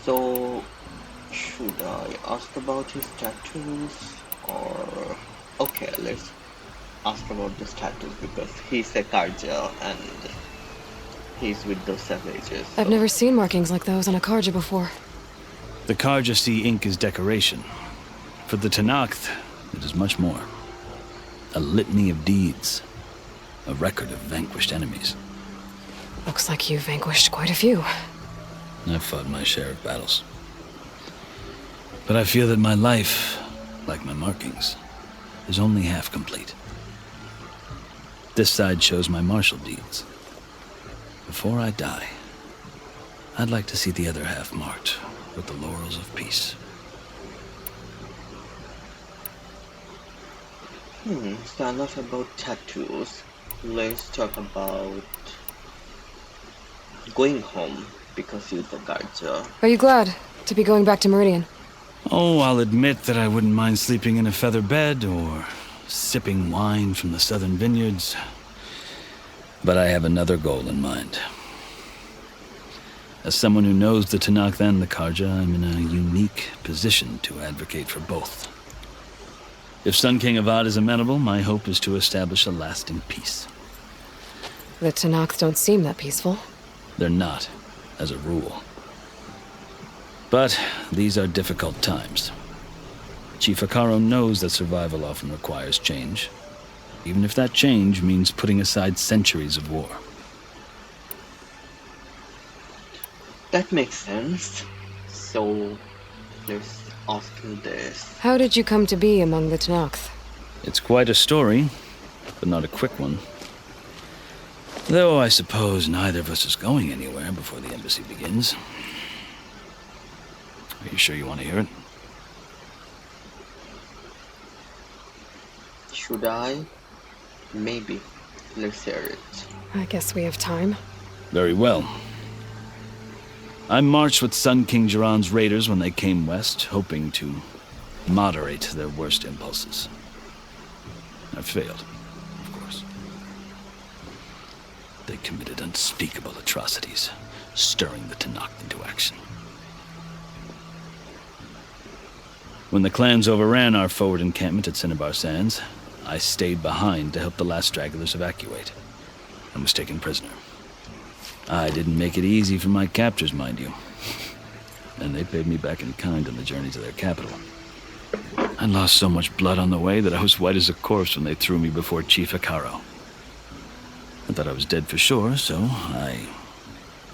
So, should I ask about his tattoos or... Okay, let's ask about the tattoos because he's a Carja and he's with those savages, I've so... never seen markings like those on a Carja before. The Carja see ink as decoration. For the Tenakth, it is much more. A litany of deeds. A record of vanquished enemies. Looks like you vanquished quite a few. I've fought my share of battles. But I feel that my life, like my markings, is only half complete. This side shows my martial deeds. Before I die, I'd like to see the other half marked with the laurels of peace. So enough about tattoos. Let's talk about going home because you're the Carja. Are you glad to be going back to Meridian? Oh, I'll admit that I wouldn't mind sleeping in a feather bed or sipping wine from the southern vineyards. But I have another goal in mind. As someone who knows the Tenakth and the Carja, I'm in a unique position to advocate for both. If Sun King Avad is amenable, my hope is to establish a lasting peace. The Tenakth don't seem that peaceful. They're not, as a rule. But these are difficult times. Chief Akaro knows that survival often requires change, even if that change means putting aside centuries of war. That makes sense. So, let's ask you this. How did you come to be among the Tenakth? It's quite a story, but not a quick one. Though I suppose neither of us is going anywhere before the embassy begins. Are you sure you want to hear it? Should I? Maybe. Let's hear it. I guess we have time. Very well. I marched with Sun King Jiran's raiders when they came west, hoping to moderate their worst impulses. I failed, of course. They committed unspeakable atrocities, stirring the Tenakth into action. When the clans overran our forward encampment at Cinnabar Sands, I stayed behind to help the last stragglers evacuate, and was taken prisoner. I didn't make it easy for my captors, mind you. And they paid me back in kind on the journey to their capital. I lost so much blood on the way that I was white as a corpse when they threw me before Chief Akaro. I thought I was dead for sure, so I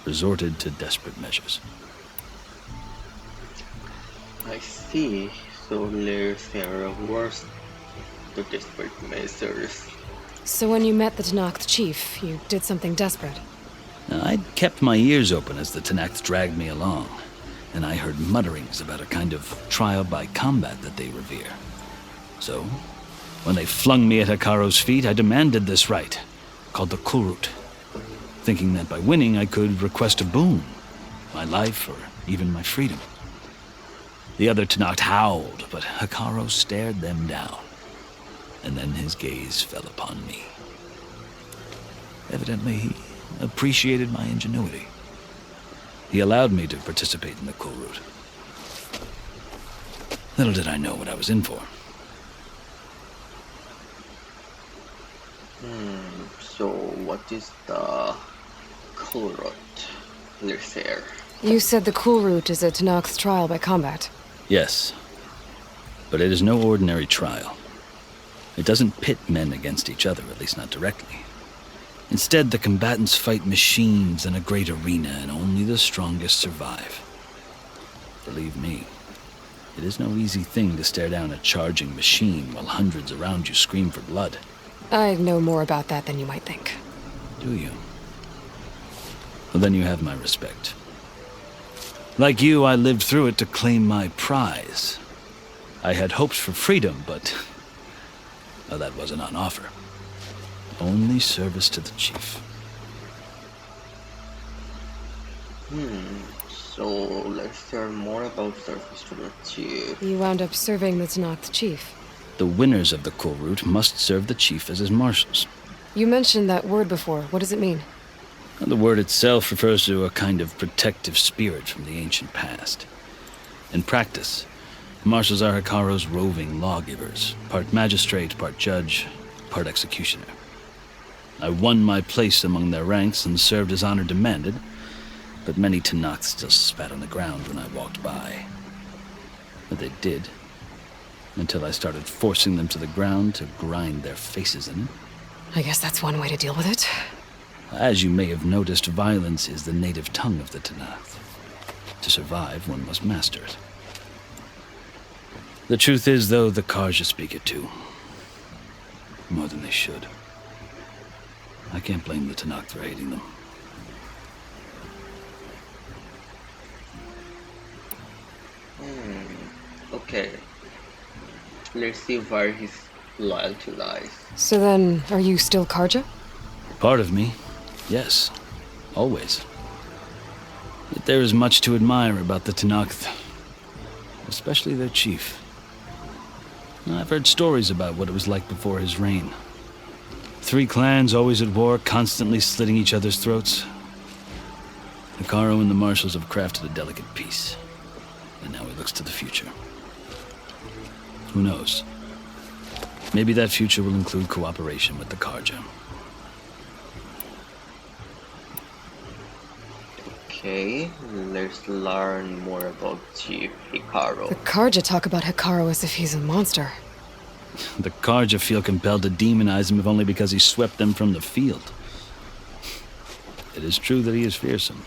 resorted to desperate measures. I see. So let's hear worse the desperate measures. So when you met the Tenakth chief, you did something desperate? Now, I'd kept my ears open as the Tenakth dragged me along, and I heard mutterings about a kind of trial by combat that they revere. So, when they flung me at Hikaru's feet, I demanded this right, called the Kulrut, thinking that by winning I could request a boon, my life or even my freedom. The other Tenakth howled, but Hikaru stared them down, and then his gaze fell upon me. Evidently, he appreciated my ingenuity. He allowed me to participate in the Kulrut. Little did I know what I was in for. So what is the Kulrut? Let's hear. You said the Kulrut is a Tenakth's trial by combat. Yes, but it is no ordinary trial. It doesn't pit men against each other, at least not directly. Instead, the combatants fight machines in a great arena, and only the strongest survive. Believe me, it is no easy thing to stare down a charging machine while hundreds around you scream for blood. I know more about that than you might think. Do you? Well, then you have my respect. Like you, I lived through it to claim my prize. I had hopes for freedom, but well, that wasn't on offer. Only service to the chief. So let's hear more about service to the chief. You wound up serving the Tenakth chief. The winners of the Kulrut must serve the chief as his marshals. You mentioned that word before. What does it mean? The word itself refers to a kind of protective spirit from the ancient past. In practice, marshals are Hikaru's roving lawgivers, part magistrate, part judge, part executioner. I won my place among their ranks and served as honor demanded, but many Tenakth still spat on the ground when I walked by. But they did, until I started forcing them to the ground to grind their faces in it. I guess that's one way to deal with it. As you may have noticed, violence is the native tongue of the Tenakth. To survive, one must master it. The truth is, though, the Carja speak it too. More than they should. I can't blame the Tenakth for hating them. Okay. Let's see where his loyalty lies. So then, are you still Carja? Part of me, yes. Always. Yet there is much to admire about the Tenakth. Especially their chief. I've heard stories about what it was like before his reign. 3 clans always at war, constantly slitting each other's throats. Hikaru and the marshals have crafted a delicate peace. And now he looks to the future. Who knows? Maybe that future will include cooperation with the Carja. Okay, let's learn more about Chief Hikaru. The Carja talk about Hikaru as if he's a monster. The Carja feel compelled to demonize him if only because he swept them from the field. It is true that he is fearsome.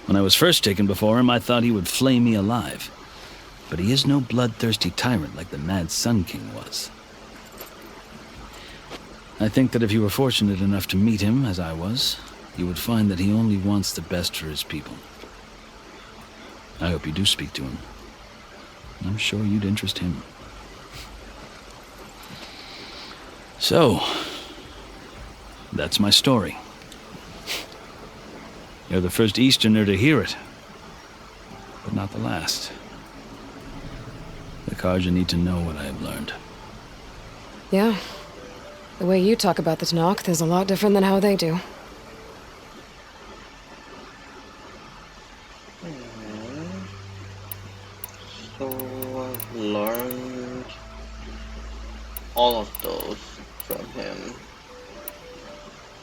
When I was first taken before him, I thought he would flay me alive. But he is no bloodthirsty tyrant like the Mad Sun King was. I think that if you were fortunate enough to meet him, as I was, you would find that he only wants the best for his people. I hope you do speak to him. I'm sure you'd interest him. So, that's my story. You're the first Easterner to hear it, but not the last. The Carja need to know what I have learned. Yeah. The way you talk about the Tenakth is a lot different than how they do. So I've learned all of those from him.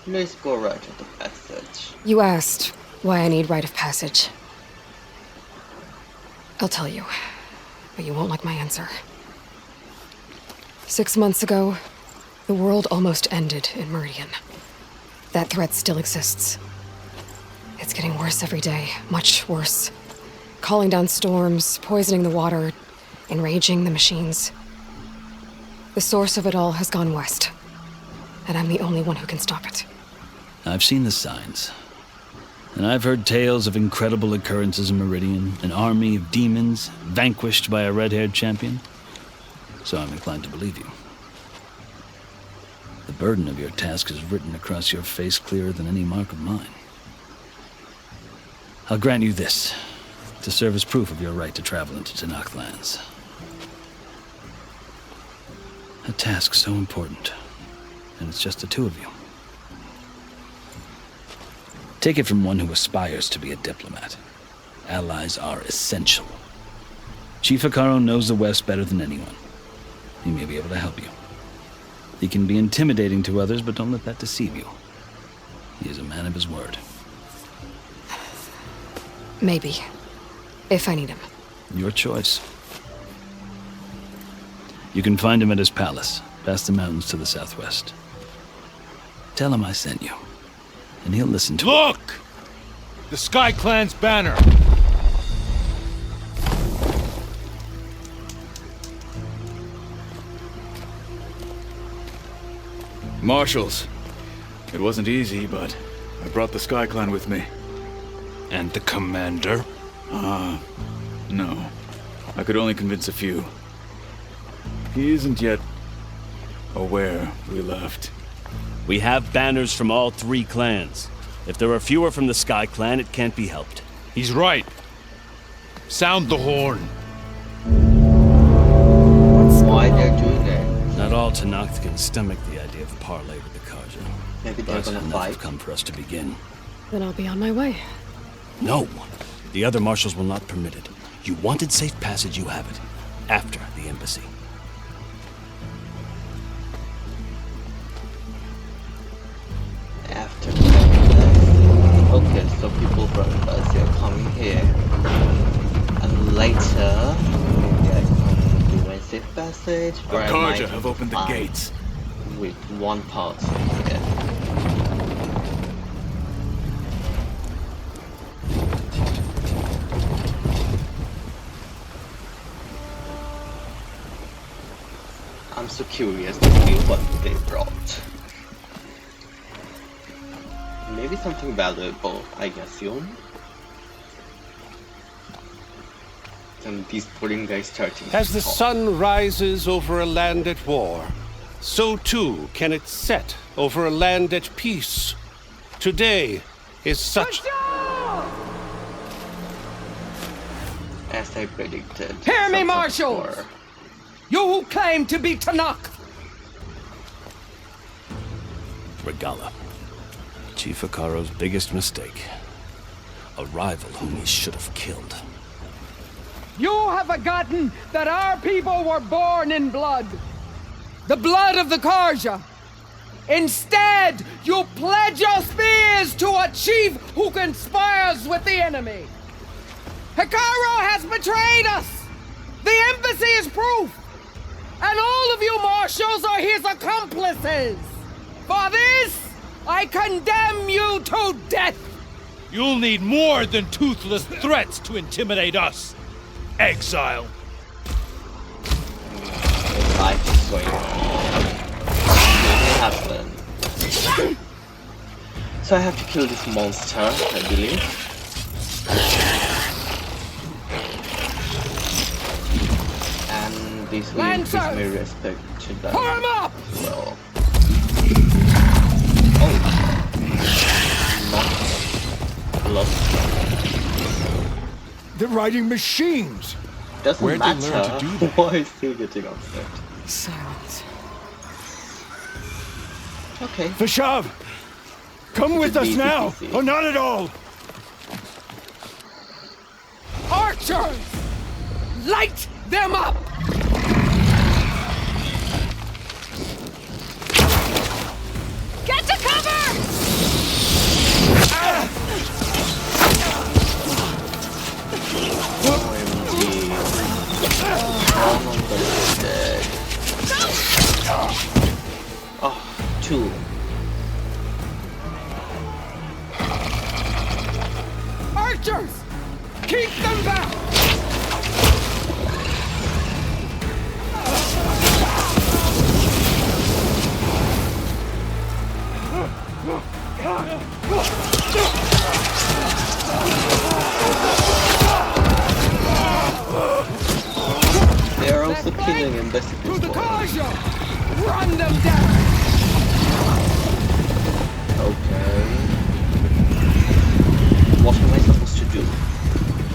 Let's go right to the passage. You asked why I need rite of passage. I'll tell you, but you won't like my answer. 6 months ago, the world almost ended in Meridian. That threat still exists. It's getting worse every day, much worse. Calling down storms, poisoning the water, enraging the machines. The source of it all has gone west, and I'm the only one who can stop it. I've seen the signs. And I've heard tales of incredible occurrences in Meridian, an army of demons vanquished by a red-haired champion. So I'm inclined to believe you. The burden of your task is written across your face clearer than any mark of mine. I'll grant you this, to serve as proof of your right to travel into Tenakth lands. A task so important, and it's just the 2 of you. Take it from one who aspires to be a diplomat. Allies are essential. Chief Hikaru knows the West better than anyone. He may be able to help you. He can be intimidating to others, but don't let that deceive you. He is a man of his word. Maybe. If I need him. Your choice. You can find him at his palace, past the mountains to the southwest. Tell him I sent you, and he'll listen to it. Look! The Sky Clan's banner! Marshals. It wasn't easy, but I brought the Sky Clan with me. And the commander? No. I could only convince a few. He isn't yet aware we left. We have banners from all 3 clans. If there are fewer from the Sky Clan, it can't be helped. He's right. Sound the horn. Why they're doing that? Not all Tenakth can stomach the idea of parley with the Carja. Maybe they're But gonna enough fight. have come for us to begin. Then I'll be on my way. No! The other marshals will not permit it. You wanted safe passage, you have it. After the embassy. After the embassy. Okay, so people from the embassy are coming here. And later, maybe I can do my safe passage. The Or I Carja might have opened the find gates. with one part here. I'm so curious to see what they brought. Maybe something valuable, I assume. And these pudding guys starting to As the talk. sun rises over a land at war, so too can it set over a land at peace. Today is such... As I predicted. Hear me, some marshals! before. You who claim to be Tanakh! Regala. Chief Akaro's biggest mistake. A rival whom he should have killed. You have forgotten that our people were born in blood. The blood of the Carja. Instead, you pledge your spears to a chief who conspires with the enemy. Hikaru has betrayed us! The embassy is proof! And all of you marshals are his accomplices! For this, I condemn you to death! You'll need more than toothless threats to intimidate us. Exile. Fight is going on. It happened. So I have to kill this monster, I believe. And this will increase my Lancers! respect to them. Pour him up! Well. Oh. Not lost. They're riding machines. Doesn't Where'd they matter. learn to do that? Why is he getting upset? Silence. Okay. Vashav, come with us Easy now, peasy. or not at all. Archers! Light them up! Get to cover! OMG. One of them is dead. Oh, two. Archers! Keep them back! They're also killing embassy To the people. Carja! Run them down! Okay. What am I supposed to do?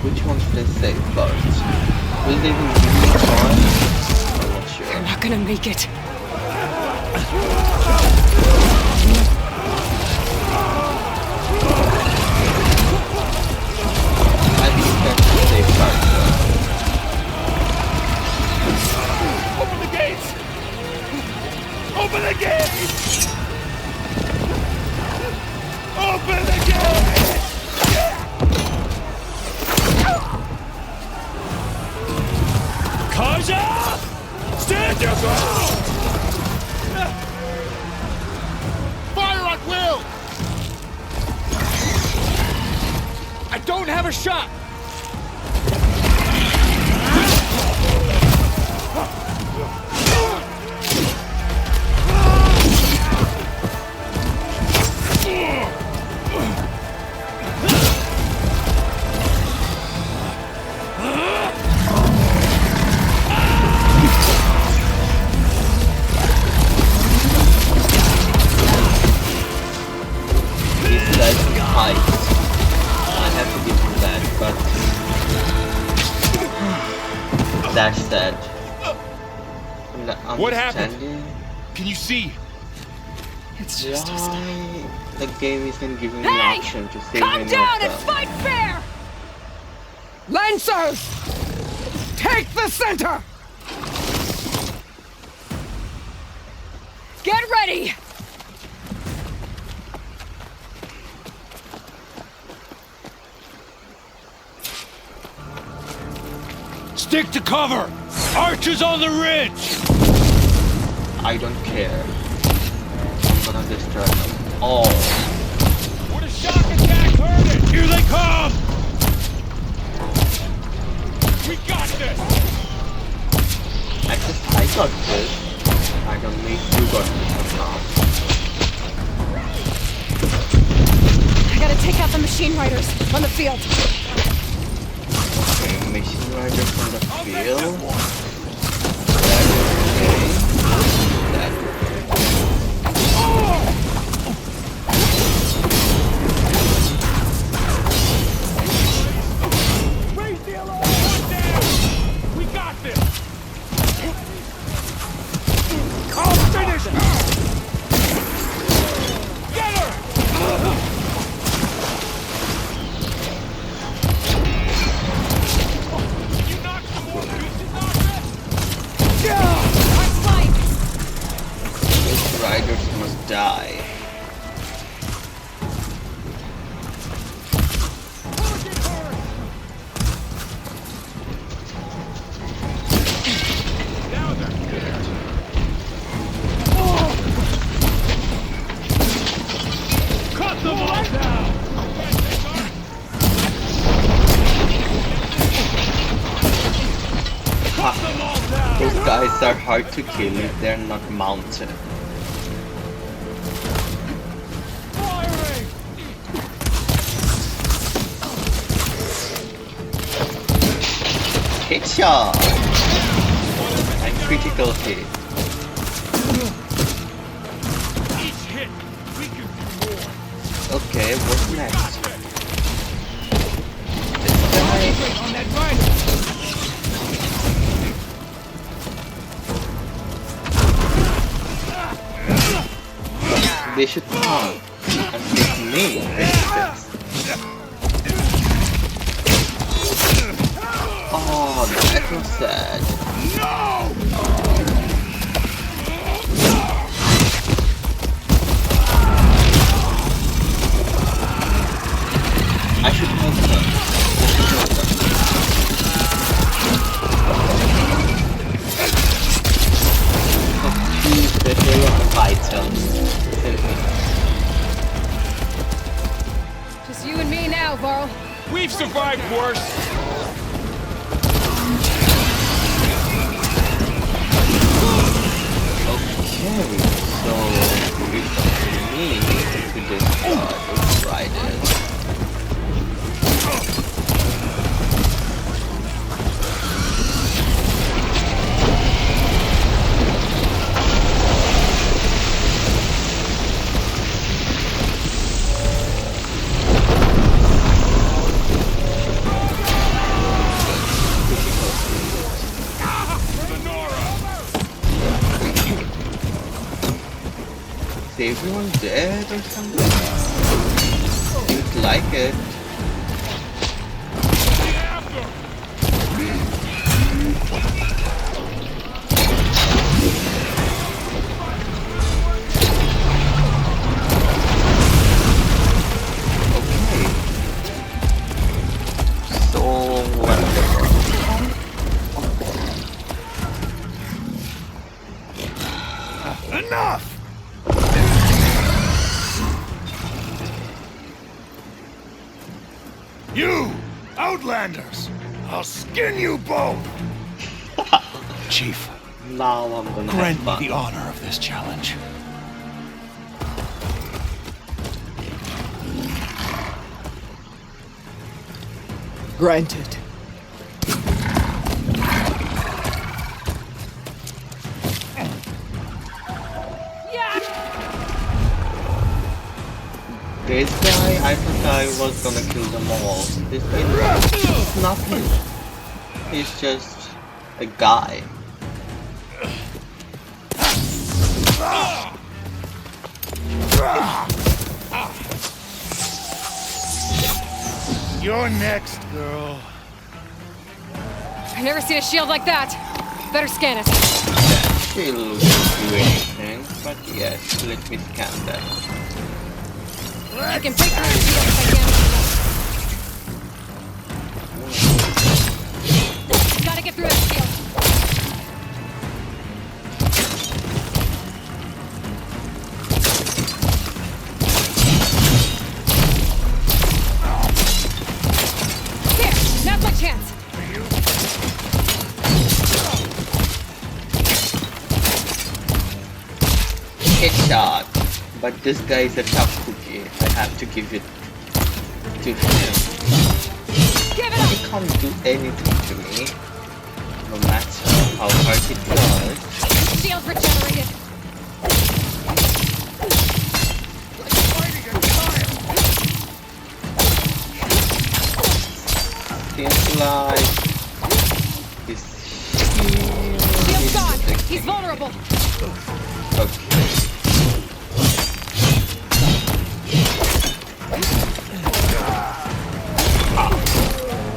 Which one should I save first? Will they even give me a try? I'm not sure. You're not gonna make it. I think that's the safe part. Open the gates! Open the gates! Open the gates! Carja! Stand your ground! Fire at will! I don't have a shot! These guys can fight. I have to give him that, but that's sad. What happened? Understanding. Can you see? It's just us now. Why the game isn't giving me an Hey! option to save Come any down of and them? fight fair! Lancers! Take the center! Get ready! Stick to cover! Archers on the ridge! I don't care. I'm gonna destroy them all. What a shock attack! Heard it! Here they come! We got this! At least I got this. I don't need you got this now. I gotta take out the machine riders on the field. Okay, machine riders on the field. That okay. Raise the alarm! One down! We got this! I'll finish her! Get her! You knocked some more pieces off it? These riders must die. Now they're dead. Cut them all down! Cut them all down! Those guys are hard to kill if they're not mounted. Firing! Headshot! And critical hit. Each hit, we can do more. Okay, what's next? This guy. On that rider! They should come and take me, resistance. Oh, that was sad. I should help them. I should help them. Oh, please, the hero of the fighter. Just you and me now, Varl. We've survived worse. Okay, so it's up to me to destroy those riders. Is everyone dead or something? Seems like it. Okay. So wonderful. Enough! You! Outlanders! I'll skin you both! Chief, Now I'm gonna grant have me fun. the honor of this challenge. Granted. This guy, I thought I was gonna kill them all. This guy, he's nothing. He's just a guy. You're next, girl. I've never seen a shield like that. Better scan it. Still won't do anything, but yes, let me scan that. I can break through the shield if I damage it. Gotta get through that shield. There! Now's my chance! Headshot. But this guy is a tough cookie. I have to give it to him. Give it He up! can't do anything to me, no matter how hard he tries. Shield regenerated. Seems like his Shield's gone. He's vulnerable. okay.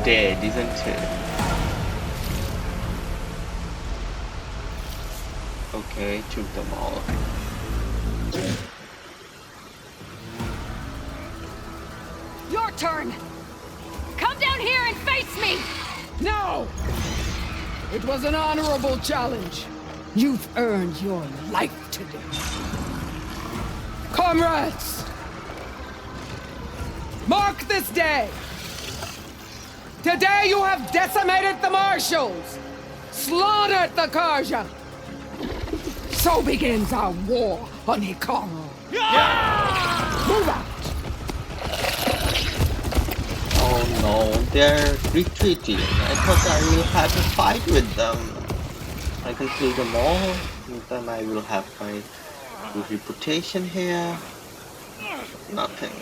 Dead, isn't it? Okay, took them all. Your turn. Come down here and face me. No! It was an honorable challenge. You've earned your life today. Comrades! Mark this day! Today you have decimated the marshals! Slaughtered the Carja! So begins our war on Hikaru. Move out! Oh no, they're retreating. I thought I will have a fight with them. I can kill them all, and then I will have my good reputation here. Nothing.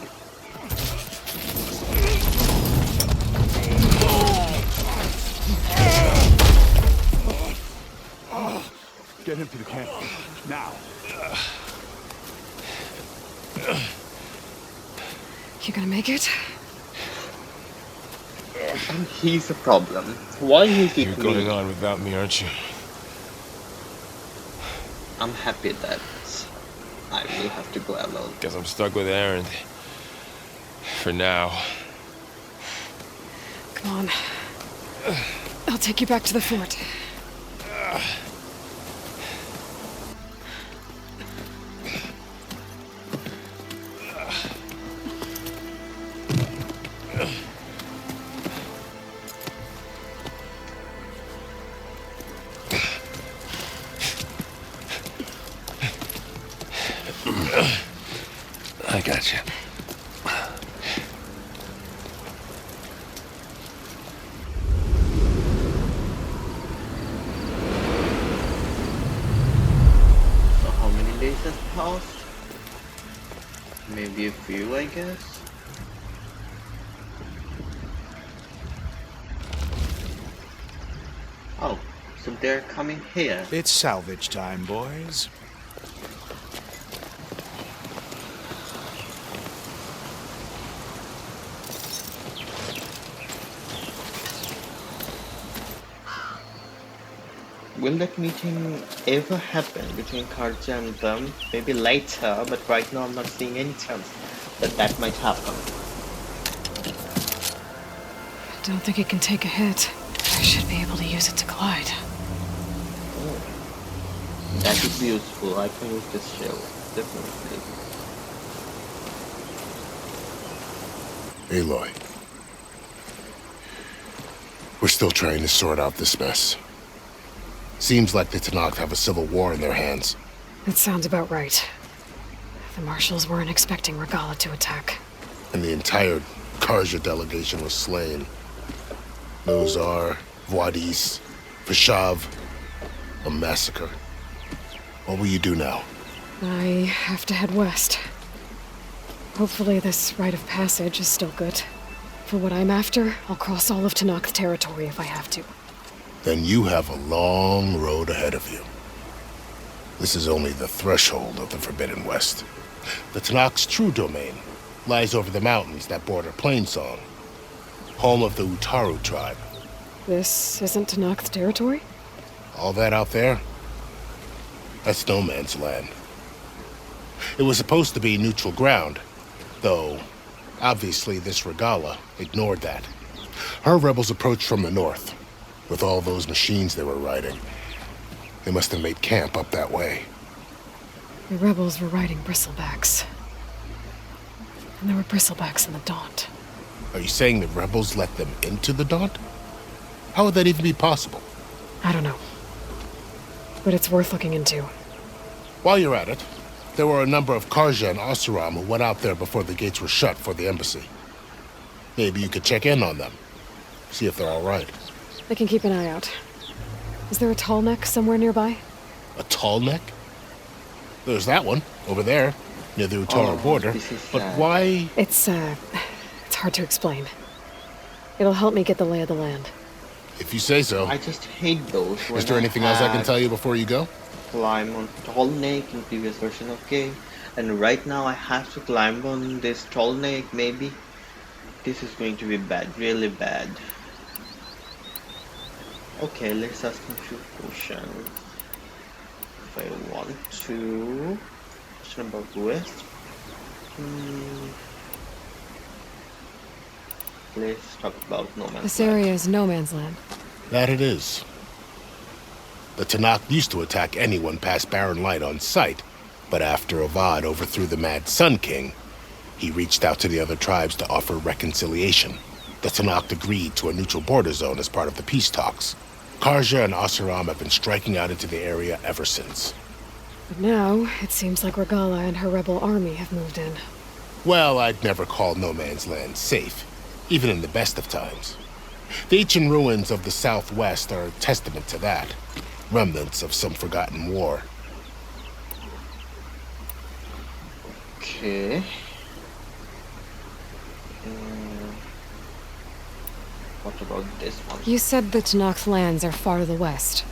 Get him to the camp. Now. You gonna make it? And he's a problem. Why is it You're me? going on without me, aren't you? I'm happy that I will have to go alone. Guess I'm stuck with Aaron. For now. Come on. I'll take you back to the fort. I got you. So how many days has passed? Maybe a few, I guess. Oh, so they're coming here. It's salvage time, boys. Will that meeting ever happen between Carja and them? Maybe later, but right now I'm not seeing any chance that that might happen. I don't think it can take a hit. I should be able to use it to glide. That would be useful. I can use this shield, definitely. Aloy. We're still trying to sort out this mess. Seems like the Tenakth have a civil war in their hands. That sounds about right. The marshals weren't expecting Regala to attack. And the entire Carja delegation was slain. Nozar, Vuadis, Vashav. A massacre. What will you do now? I have to head west. Hopefully this rite of passage is still good. For what I'm after, I'll cross all of Tenakth territory if I have to. Then you have a long road ahead of you. This is only the threshold of the Forbidden West. The Tanakh's true domain lies over the mountains that border Plainsong, home of the Utaru tribe. This isn't Tanakh territory? All that out there? That's no man's land. It was supposed to be neutral ground, though obviously this Regala ignored that. Her rebels approached from the north. With all those machines they were riding, they must have made camp up that way. The rebels were riding bristlebacks. And there were bristlebacks in the Daunt. Are you saying the rebels let them into the Daunt? How would that even be possible? I don't know. But it's worth looking into. While you're at it, there were a number of Carja and Oseram who went out there before the gates were shut for the embassy. Maybe you could check in on them. See if they're all right. I can keep an eye out. Is there a tall neck somewhere nearby? A tall neck? There's that one, over there, near the Utaru border. But why? It's hard to explain. It'll help me get the lay of the land. If you say so. I just hate those. Is there anything else I can tell you before you go? Climb on tall neck in previous version of game, and right now I have to climb on this tall neck. Maybe this is going to be bad, really bad. Okay, let's ask him a few questions. If I want to. Question about West. Let's talk about No Man's Land. This area is no man's land. That it is. The Tanakh used to attack anyone past Barren Light on sight, but after Avad overthrew the Mad Sun King, he reached out to the other tribes to offer reconciliation. The Tanakh agreed to a neutral border zone as part of the peace talks. Carja and Oseram have been striking out into the area ever since. But now, it seems like Regala and her rebel army have moved in. Well, I'd never call no man's land safe, even in the best of times. The ancient ruins of the Southwest are a testament to that. Remnants of some forgotten war. Okay. What about this one? You said the Tanakh's lands are far to the west.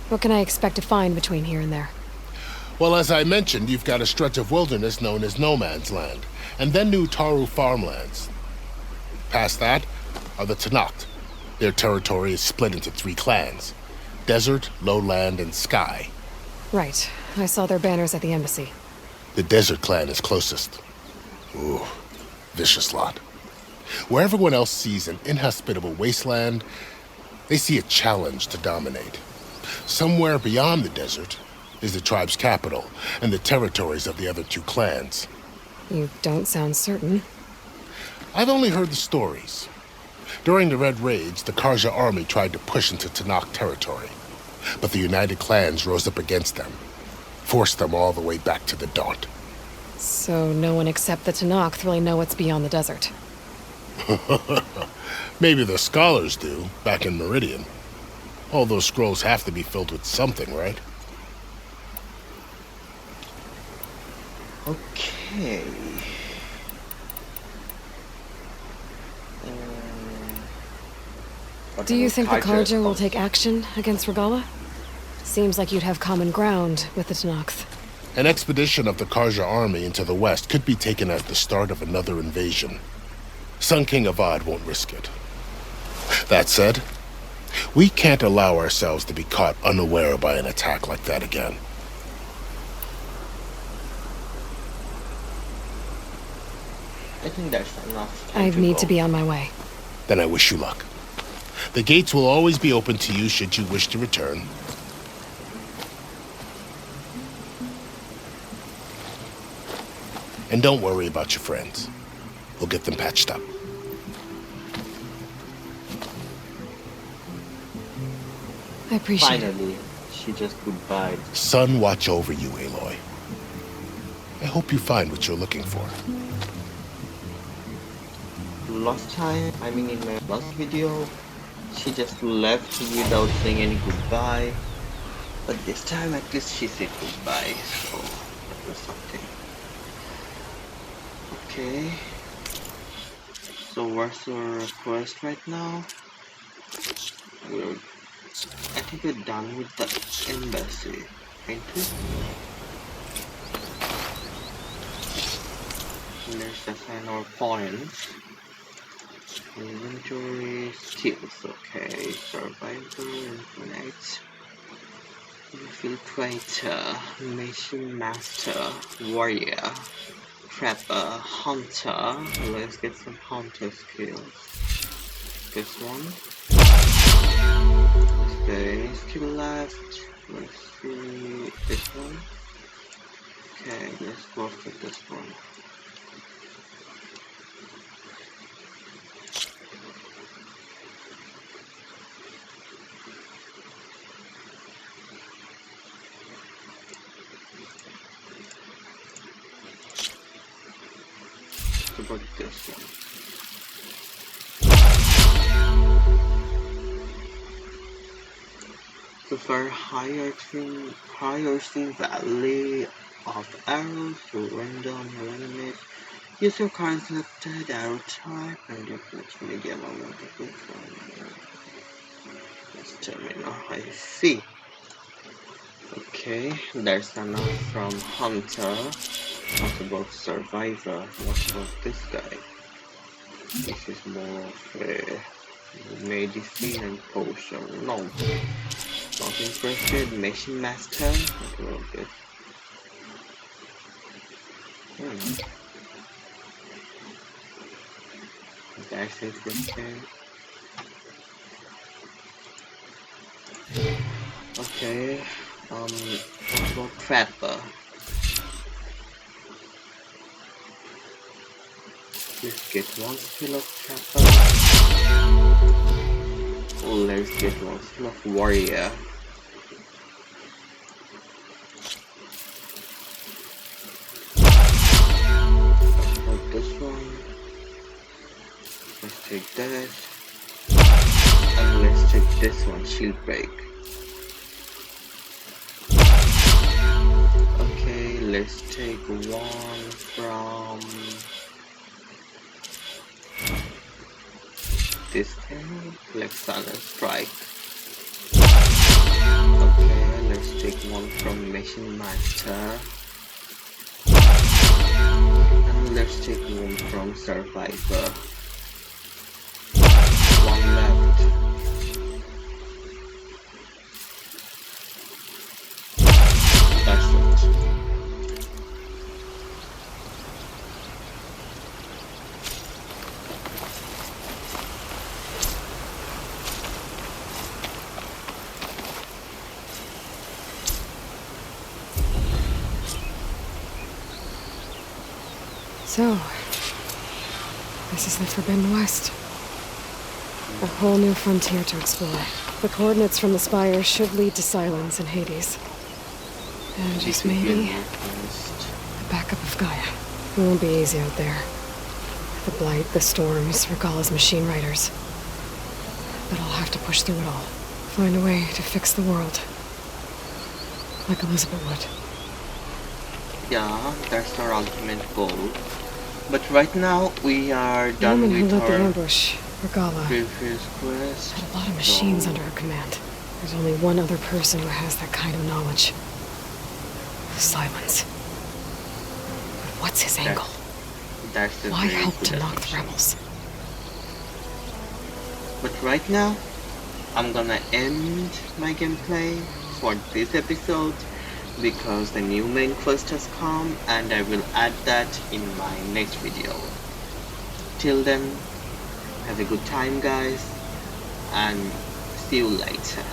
What can I expect to find between here and there? Well, as I mentioned, you've got a stretch of wilderness known as No Man's Land, and then New Taru farmlands. Past that are the Tanakh. Their territory is split into 3 clans: Desert, Lowland, and Sky. Right. I saw their banners at the embassy. The Desert clan is closest. Ooh, vicious lot. Where everyone else sees an inhospitable wasteland, they see a challenge to dominate. Somewhere beyond the desert is the tribe's capital and the territories of the other 2 clans. You don't sound certain. I've only heard the stories. During the Red Raids, the Carja army tried to push into Tanakh territory, but the united clans rose up against them, forced them all the way back to the Daunt. So no one except the Tanakh really know what's beyond the desert. Maybe the scholars do, back in Meridian. All those scrolls have to be filled with something, right? Okay. Do you think the Carja will take action against Regala? Seems like you'd have common ground with the Tanakh. An expedition of the Carja army into the west could be taken as the start of another invasion. Sun King Avad won't risk it. That said, we can't allow ourselves to be caught unaware by an attack like that again. I think that's enough. I need to be on my way. Then I wish you luck. The gates will always be open to you should you wish to return. And don't worry about your friends. We'll get them patched up. I appreciate it. Finally, she just goodbye. Sun watch over you, Aloy. I hope you find what you're looking for. Last time, I mean in my last video, she just left without saying any goodbye. But this time at least she said goodbye, so that was something. Okay. So what's your quest right now? I think we're done with the embassy. Entry. Let's assign our points. Inventory, skills, okay. Survivor, infinite. Infiltrator, Mission Master, Warrior, Trapper, Hunter. Let's get some Hunter skills. This one. Is there any skill left? Let's see. This one. Okay, let's go for this one. About this one. So for hierarchy valley of arrows to random enemies, use your current selected arrow type and your which medium amount of it from stamina. I see. Okay, there's enough from Hunter. What about Survivor? What about this guy? This is more of a medicine and potion. No, not interested. Mission Master. What about this? That's interesting. Okay. What about Trapper? Let's get one skill of Trapper. Let's get one skill of Warrior. About this one. Let's take that. And let's take this one, Shield Break. Okay, let's take one from this thing, Lexana Strike. Okay, let's take one from Mission Master. And let's take one from Survivor. One left. That's it. So, this is the Forbidden West. A whole new frontier to explore. The coordinates from the spire should lead to Silence and Hades. And just maybe, the backup of Gaia. It won't be easy out there. The Blight, the Storms, Regalla's machine riders. But I'll have to push through it all. Find a way to fix the world. Like Elizabeth would. Yeah, that's our ultimate goal. But right now, we are The done woman who with led the our ambush, Regalla, previous quest. had a lot of machines under her command. There's only one other person who has that kind of knowledge. Silence. But what's his angle? That's the Why very help good to knock the assumption. rebels? But right now, I'm gonna end my gameplay for this episode because the new main quest has come and I will add that in my next video. Till then, have a good time guys and see you later.